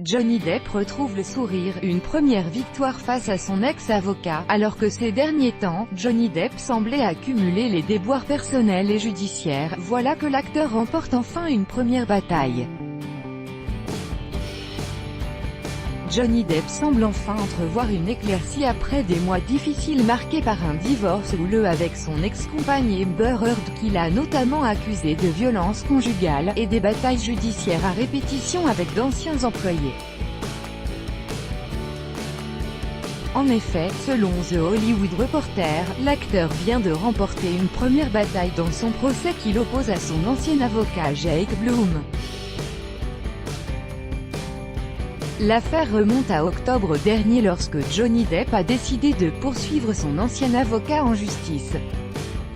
Johnny Depp retrouve le sourire, une première victoire face à son ex-avocat, alors que ces derniers temps, Johnny Depp semblait accumuler les déboires personnels et judiciaires. Voilà que l'acteur remporte enfin une première bataille. Johnny Depp semble enfin entrevoir une éclaircie après des mois difficiles marqués par un divorce houleux avec son ex-compagne Amber Heard, qu'il a notamment accusé de violences conjugales, et des batailles judiciaires à répétition avec d'anciens employés. En effet, selon The Hollywood Reporter, l'acteur vient de remporter une première bataille dans son procès qu'il oppose à son ancien avocat Jake Bloom. L'affaire remonte à octobre dernier lorsque Johnny Depp a décidé de poursuivre son ancien avocat en justice.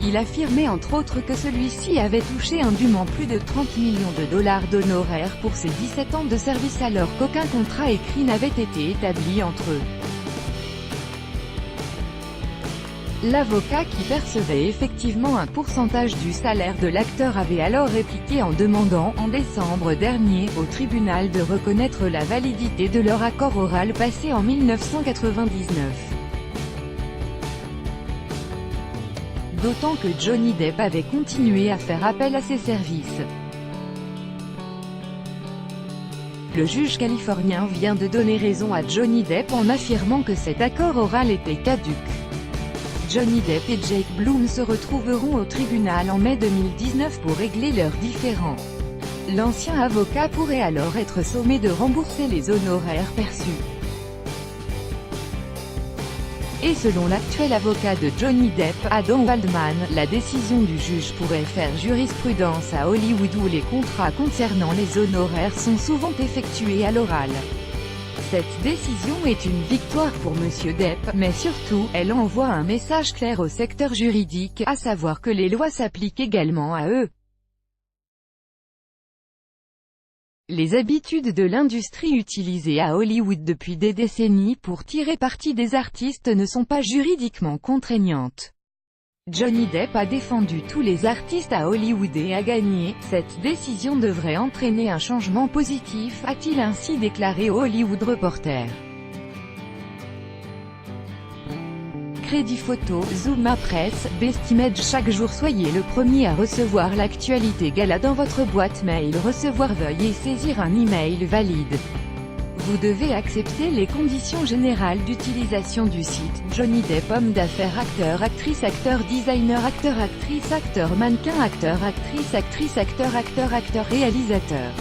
Il affirmait entre autres que celui-ci avait touché indûment plus de 30 millions de dollars d'honoraires pour ses 17 ans de service alors qu'aucun contrat écrit n'avait été établi entre eux. L'avocat qui percevait effectivement un pourcentage du salaire de l'acteur avait alors répliqué en demandant, en décembre dernier, au tribunal de reconnaître la validité de leur accord oral passé en 1999. D'autant que Johnny Depp avait continué à faire appel à ses services. Le juge californien vient de donner raison à Johnny Depp en affirmant que cet accord oral était caduc. Johnny Depp et Jake Bloom se retrouveront au tribunal en mai 2019 pour régler leurs différends. L'ancien avocat pourrait alors être sommé de rembourser les honoraires perçus. Et selon l'actuel avocat de Johnny Depp, Adam Waldman, la décision du juge pourrait faire jurisprudence à Hollywood où les contrats concernant les honoraires sont souvent effectués à l'oral. Cette décision est une victoire pour Monsieur Depp, mais surtout, elle envoie un message clair au secteur juridique, à savoir que les lois s'appliquent également à eux. Les habitudes de l'industrie utilisées à Hollywood depuis des décennies pour tirer parti des artistes ne sont pas juridiquement contraignantes. Johnny Depp a défendu tous les artistes à Hollywood et a gagné. Cette décision devrait entraîner un changement positif, a-t-il ainsi déclaré au Hollywood Reporter. Crédit photo, Zoom Presse, Best Image. Chaque jour soyez le premier à recevoir l'actualité gala dans votre boîte mail. Recevoir, veuillez saisir un email valide. Vous devez accepter les conditions générales d'utilisation du site. Johnny Depp, homme d'affaires, acteur, actrice, acteur, designer, acteur, actrice, acteur, mannequin, acteur, actrice, acteur, acteur, réalisateur.